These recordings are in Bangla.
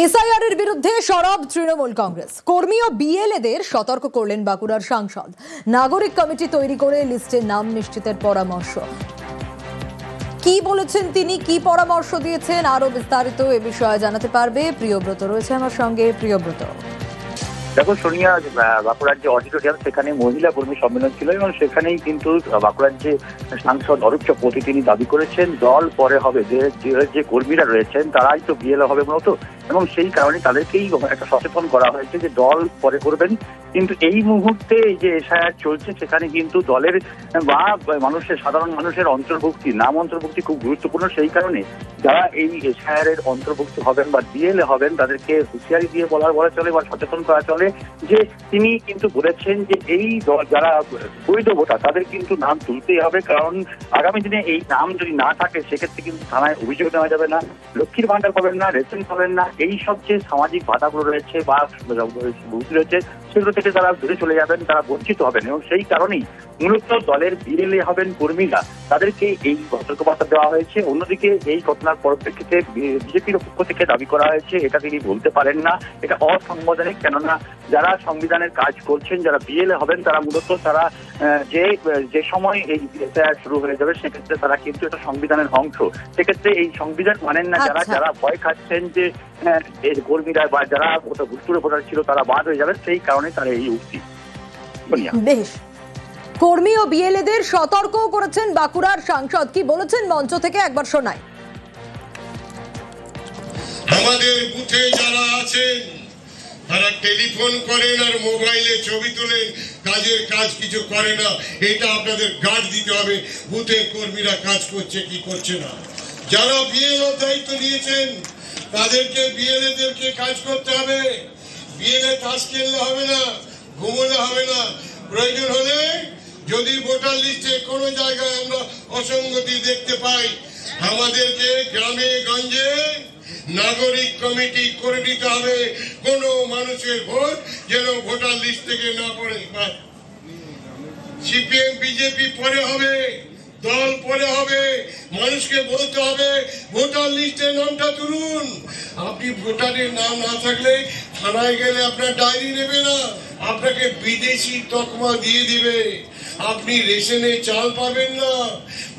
এসআইআর এর বিরুদ্ধে সরব তৃণমূল কংগ্রেস। কর্মী ও বিএলএদের সতর্ক করলেন বাঁকুড়ার সাংসদ। নাগরিক কমিটি তৈরি করে লিস্টে নাম নিশ্চিতের পরামর্শ। কি বলেছেন তিনি, কি পরামর্শ দিয়েছেন, আরো বিস্তারিত এ বিষয়ে জানাতে পারবে প্রিয়ব্রত রয়েছে আমার সঙ্গে। প্রিয়ব্রত, দেখো সোনিয়া, বাঁকুড়ার যে অডিটোরিয়াম সেখানে মহিলা কর্মী সম্মেলন ছিল এবং সেখানেই কিন্তু বাঁকুড়ার যে সাংসদ অরূপ চক্রবর্তী তিনি দাবি করেছেন দল পরে হবে, যে কর্মীরা রয়েছেন তারাই তো বিএলও হবে মূলত, এবং সেই কারণে তাদেরকেই একটা সচেতন করা হয়েছে যে দল পরে করবেন। কিন্তু এই মুহূর্তে এই যে এসআইআর চলছে সেখানে কিন্তু দলের বা মানুষের, সাধারণ মানুষের অন্তর্ভুক্তি, নাম অন্তর্ভুক্তি খুব গুরুত্বপূর্ণ। সেই কারণে যারা এই এসআইআর এর অন্তর্ভুক্ত হবেন বা বিএলএ হবেন তাদেরকে হুঁশিয়ারি দিয়ে বলা চলে বা সচেতন করা চলে যে তিনি কিন্তু বলেছেন যে এই যারা বৈধ ভোটার তাদের কিন্তু নাম তুলতেই হবে, কারণ আগামী দিনে এই নাম যদি না থাকে সেক্ষেত্রে কিন্তু থানায় অভিযোগ নেওয়া যাবে না, লক্ষ্মীর ভান্ডার পাবেন না, রেশন পাবেন না, এই সব যে সামাজিক বাধাগুলো রয়েছে বা ভুগি রয়েছে সেগুলো থেকে তারা দূরে চলে যাবেন, তারা বঞ্চিত হবেন। এবং সেই কারণেই মূলত দলের বিএলএ হবেন কর্মীরা, তাদেরকে এই সতর্কবার্তা দেওয়া হয়েছে। অন্যদিকে এই ঘটনার পরিপ্রেক্ষিতে বিজেপির পক্ষ থেকে দাবি করা হয়েছে এটা তিনি বলতে পারেন না, এটা অসাংবিধানিক। কেননা যারা সংবিধানের কাজ করছেন, যারা বিএলএ হবেন তারা মূলত তারা যে সময় এই এসআইআর শুরু হয়ে যাবে সেক্ষেত্রে তারা কিন্তু এটা সংবিধানের অংশ, সেক্ষেত্রে এই সংবিধান মানেন না যারা, যারা ভয় খাচ্ছেন যে কর্মীরা বা যারা ভুতুড়ে ভোটার ছিল তারা বাদ হয়ে যাবে, সেই কারণে তারা এই উক্তি। বেশ, কর্মী ও বিএলএদের সতর্ক করেছেন বাঁকুড়ার সাংসদ। কি বলেছেন মঞ্চ থেকে একবার শোনাই। আমাদের বুথে যারা আছেন তারা টেলিফোন করেন আর মোবাইলে ছবি তোলেন, কাজের কাজ কিছু করে না, এটা আপনাদের গার্ড দিতে হবে বুথে কর্মীরা কাজ করছে কি করছে না। যারা বিএলও দায়িত্ব নিয়েছেন তাদেরকে বিএলএদেরকে কাজ করতে হবে। বিএলএ তাস খেললে হবে না, ঘুমোলে হবে না, প্রয়োজন হলে যদি ভোটার লিস্টে কোনো জায়গায় আমরা অসঙ্গতি দেখতে পাই আমাদেরকে গ্রামে গঞ্জে নাগরিক কমিটি করে দিতে হবে, কোনো মানুষের ভোট যেন ভোটার লিস্ট থেকে না পড়ে। সিপিএম বিজেপি পরে হবে, দল পরে হবে, মানুষকে বলতে হবে ভোটার লিস্টে নামটা তুলুন। আপনি ভোটারের নাম না থাকলে থানায় গেলে আপনার ডায়েরি নেবে না, আপনাকে বিদেশি তকমা দিয়ে দিবে, আপনি রেশনে চাল পাবেন না,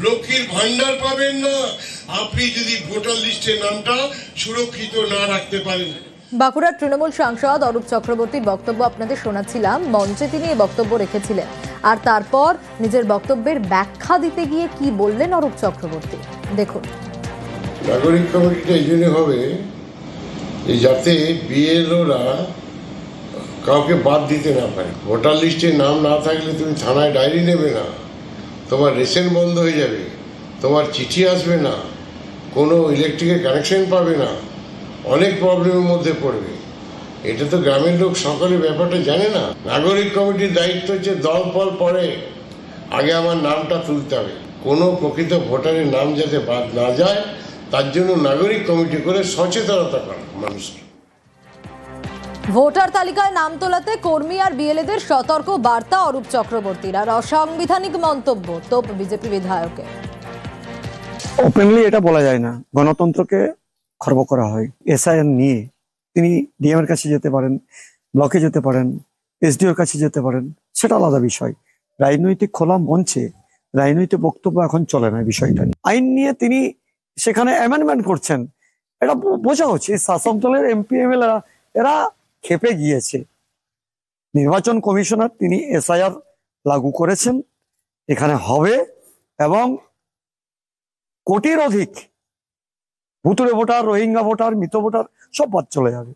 লক্ষ্মীর ভান্ডার পাবেন না, আপনি যদি ভোটার লিস্টে নামটা সুরক্ষিত না রাখতে পারেন। বাঁকুড়ার তৃণমূল সাংসদ অরূপ চক্রবর্তীর বক্তব্য আপনাদের শোনাচ্ছিলাম। মঞ্চে তিনি এই বক্তব্য রেখেছিলেন, আর তারপর নিজের বক্তব্যের ব্যাখ্যা দিতে গিয়ে কি বললেন অরূপ চক্রবর্তী দেখুন। নাগরিক কমিটিটা এই জন্য হবে যাতে বিএলওরা কাউকে বাদ দিতে না পারে। ভোটার লিস্টে নাম না থাকলে তুমি থানায় ডায়েরি নেবে না, তোমার রেশন বন্ধ হয়ে যাবে, তোমার চিঠি আসবে না, কোনো ইলেকট্রিকের কানেকশন পাবে না, অনেক প্রবলেমের মধ্যে পড়বে। এটা তো গ্রামের লোক সকলে ব্যাপারটা জানে না। নাগরিক কমিটির দায়িত্ব হচ্ছে দল ফল পরে, আগে আমার নামটা তুলতে হবে, কোনো প্রকৃত ভোটারের নাম যাতে বাদ না যায় তার জন্য নাগরিক কমিটি করে সচেতনতা করা মানুষকে। ভোটার তালিকায় নাম তোলাতে কর্মী আর বিএলএদের সতর্ক বার্তা অরূপ চক্রবর্তীর। আর অসাংবিধানিক মন্তব্য তোপ বিজেপি বিধায়কের। ওপেনলি এটা বলা যায় না, গণতন্ত্রকে খর্ব করা হয়। এসআইআর নিয়ে তিনি ডিএম এর কাছে যেতে পারেন, ব্লকে যেতে পারেন, এসডিওর কাছে যেতে পারেন, সেটা আলাদা বিষয়। রাজনৈতিক খোলা মঞ্চে রাজনৈতিক বক্তব্য এখন চলে না বিষয়টা নিয়ে। আইন নিয়ে তিনি সেখানে অ্যামেন্ডমেন্ট করছেন, এটা বোঝা হচ্ছে শাসক দলের এমপি এমএলএ এরা খেপে গিয়েছে। নির্বাচন কমিশনার তিনি এসআইআর লাগু করেছেন, এখানে হবে, এবং কোটির অধিক ভুতুড়ে ভোটার, রোহিঙ্গা ভোটার, মৃত ভোটার সব বাদ চলে যাবে।